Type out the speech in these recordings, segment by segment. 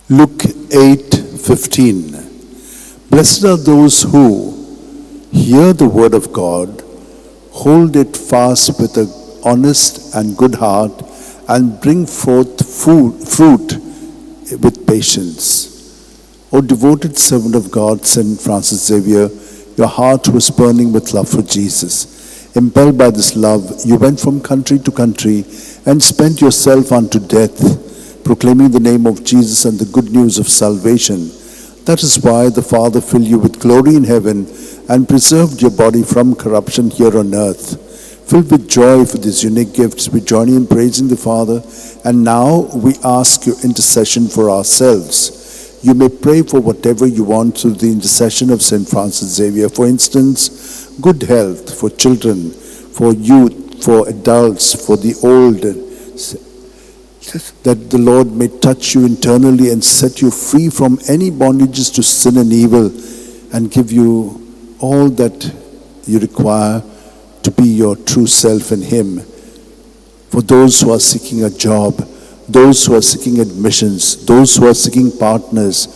Luke 8:15. Blessed are those who hear the word of God, hold it fast with an honest and good heart, and bring forth fruit with patience. O devoted servant of God, St. Francis Xavier, your heart was burning with love for Jesus. Impelled by this love, you went from country to country and spent yourself unto death, proclaiming the name of Jesus and the good news of salvation. That is why the Father filled you with glory in heaven and preserved your body from corruption here on earth. Filled with joy for these unique gifts, we join in praising the Father, and now we ask your intercession for ourselves. You may pray for whatever you want through the intercession of St. Francis Xavier. For instance, good health for children, for youth, for adults, for the old, that the Lord may touch you internally and set you free from any bondages to sin and evil, and give you all that you require to be your true self in Him. For those who are seeking a job, those who are seeking admissions, those who are seeking partners,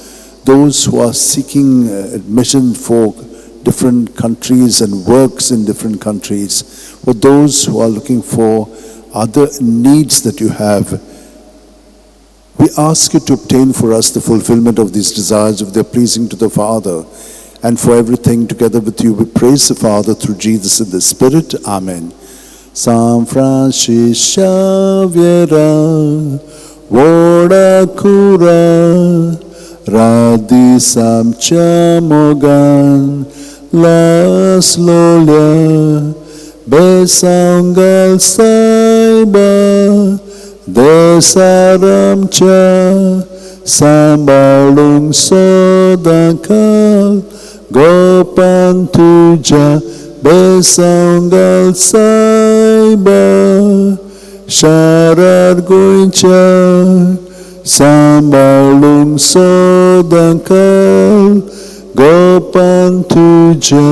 those who are seeking admission for different countries and works in different countries, for those who are looking for other needs that you have, we ask you to obtain for us the fulfillment of these desires if they are pleasing to the Father. And for everything together with you, we praise the Father through Jesus in the Spirit. Amen. San Francis Xavier, voda cura, radisam chamogan, las lolia, besangal saiba, desaram cha, sambalung sodakal, gopan tuja, besangal saiba, syarar guinca, sambalung sodakal, gopan tuja.